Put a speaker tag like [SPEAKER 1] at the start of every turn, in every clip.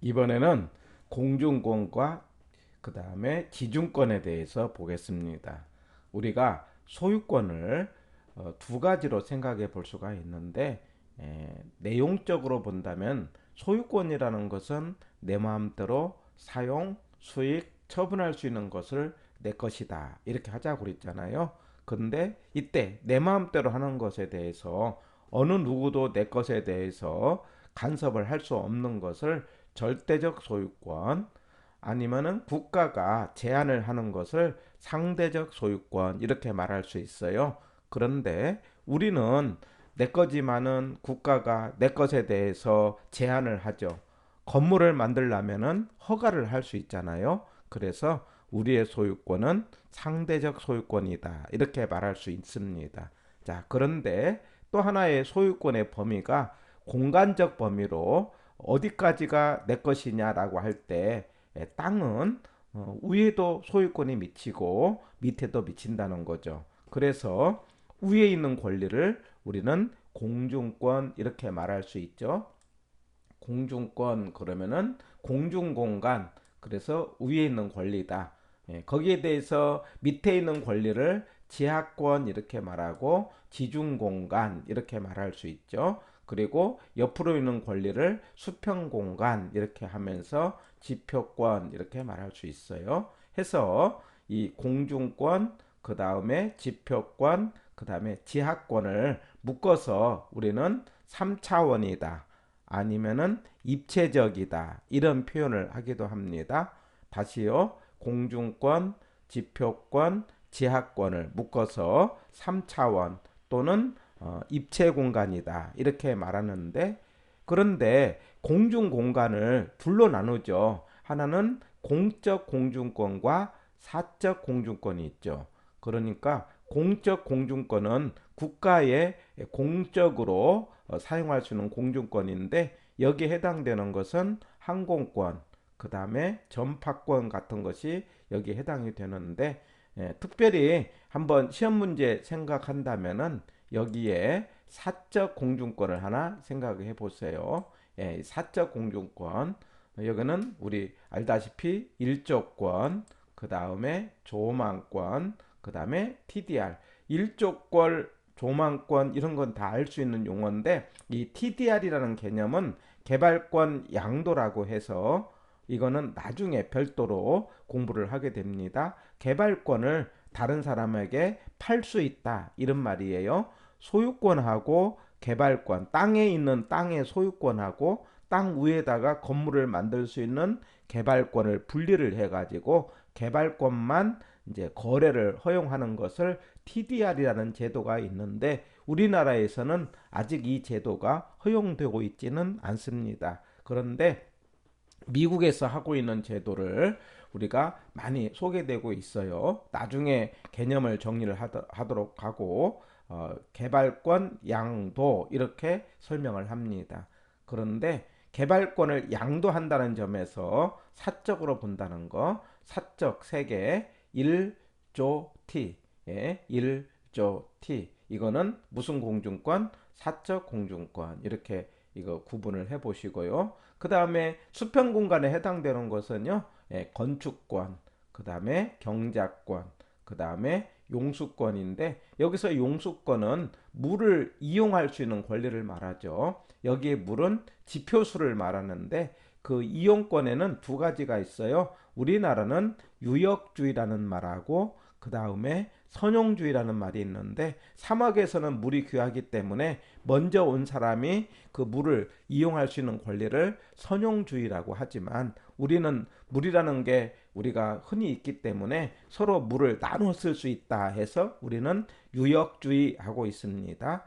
[SPEAKER 1] 이번에는 공중권과 그 다음에 지중권에 대해서 보겠습니다. 우리가 소유권을 두 가지로 생각해 볼 수가 있는데, 내용적으로 본다면 소유권이라는 것은 내 마음대로 사용, 수익, 처분할 수 있는 것을 내 것이다, 이렇게 하자고 그랬잖아요. 근데 이때 내 마음대로 하는 것에 대해서 어느 누구도 내 것에 대해서 간섭을 할 수 없는 것을 절대적 소유권, 아니면은 국가가 제한을 하는 것을 상대적 소유권, 이렇게 말할 수 있어요. 그런데 우리는 내 거지만은 국가가 내 것에 대해서 제한을 하죠. 건물을 만들려면은 허가를 할 수 있잖아요. 그래서 우리의 소유권은 상대적 소유권이다, 이렇게 말할 수 있습니다. 자, 그런데 또 하나의 소유권의 범위가 공간적 범위로 어디까지가 내 것이냐라고 할 때, 땅은 위에도 소유권이 미치고 밑에도 미친다는 거죠. 그래서 위에 있는 권리를 우리는 공중권, 이렇게 말할 수 있죠. 공중권 그러면은 공중공간, 그래서 위에 있는 권리다. 거기에 대해서 밑에 있는 권리를 지하권, 이렇게 말하고 지중공간, 이렇게 말할 수 있죠. 그리고 옆으로 있는 권리를 수평공간, 이렇게 하면서 지표권, 이렇게 말할 수 있어요. 해서 이 공중권, 그 다음에 지표권, 그 다음에 지하권을 묶어서 우리는 3차원이다, 아니면은 입체적이다, 이런 표현을 하기도 합니다. 다시요. 공중권, 지표권, 지하권을 묶어서 3차원 또는 입체 공간이다, 이렇게 말하는데, 그런데 공중 공간을 둘로 나누죠. 하나는 공적 공중권과 사적 공중권이 있죠. 그러니까 공적 공중권은 국가의 공적으로 사용할 수 있는 공중권인데, 여기에 해당되는 것은 항공권, 그 다음에 전파권 같은 것이 여기에 해당이 되는데, 특별히 한번 시험 문제 생각한다면은 여기에 사적 공중권을 하나 생각해 보세요. 사적 공중권, 여기는 우리 알다시피 일조권, 그 다음에 조망권, 그 다음에 TDR. 일조권, 조망권, 이런 건 다 알 수 있는 용어인데, 이 TDR이라는 개념은 개발권 양도라고 해서 이거는 나중에 별도로 공부를 하게 됩니다. 개발권을 다른 사람에게 팔 수 있다, 이런 말이에요. 소유권하고 개발권, 땅에 있는 땅의 소유권하고 땅 위에다가 건물을 만들 수 있는 개발권을 분리를 해가지고 개발권만 이제 거래를 허용하는 것을 TDR이라는 제도가 있는데, 우리나라에서는 아직 이 제도가 허용되고 있지는 않습니다. 그런데 미국에서 하고 있는 제도를 우리가 많이 소개되고 있어요. 나중에 개념을 정리를 하도록 하고 개발권 양도, 이렇게 설명을 합니다. 그런데 개발권을 양도한다는 점에서 사적으로 본다는 거, 사적 세계 1조 T, 1조 T, 이거는 무슨 공중권? 사적 공중권, 이렇게 이거 구분을 해 보시고요. 그 다음에 수평 공간에 해당되는 것은요, 건축권, 그 다음에 경작권, 그 다음에 용수권인데, 여기서 용수권은 물을 이용할 수 있는 권리를 말하죠. 여기에 물은 지표수를 말하는데, 그 이용권에는 두 가지가 있어요. 우리나라는 유역주의라는 말하고 그 다음에 선용주의라는 말이 있는데, 사막에서는 물이 귀하기 때문에 먼저 온 사람이 그 물을 이용할 수 있는 권리를 선용주의라고 하지만, 우리는 물이라는 게 우리가 흔히 있기 때문에 서로 물을 나눠 쓸 수 있다 해서 우리는 유역주의 하고 있습니다.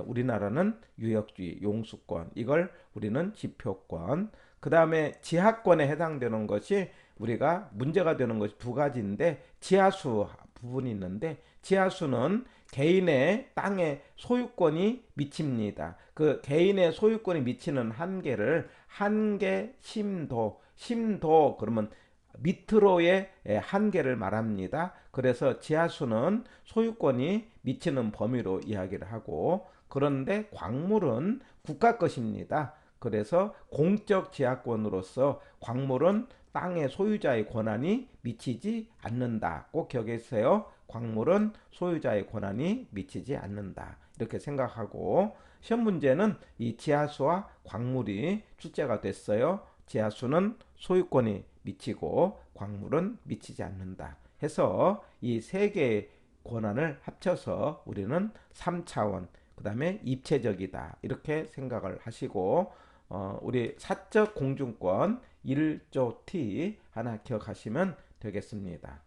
[SPEAKER 1] 우리나라는 유역주의, 용수권, 이걸 우리는 지표권. 그 다음에 지하권에 해당되는 것이 우리가 문제가 되는 것이 두 가지인데, 지하수 부분이 있는데, 지하수는 개인의 땅에 소유권이 미칩니다. 그 개인의 소유권이 미치는 한계를 한계 심도, 심도 그러면 밑으로의 한계를 말합니다. 그래서 지하수는 소유권이 미치는 범위로 이야기를 하고, 그런데 광물은 국가 것입니다. 그래서 공적 지하권으로서 광물은 땅의 소유자의 권한이 미치지 않는다. 꼭 기억해주세요. 광물은 소유자의 권한이 미치지 않는다. 이렇게 생각하고 시험 문제는 이 지하수와 광물이 출제가 됐어요. 지하수는 소유권이 미치고 광물은 미치지 않는다. 해서 이 세 개의 권한을 합쳐서 우리는 3차원, 그 다음에 입체적이다. 이렇게 생각을 하시고 우리 사적 공중권 1조 T 하나 기억하시면 되겠습니다.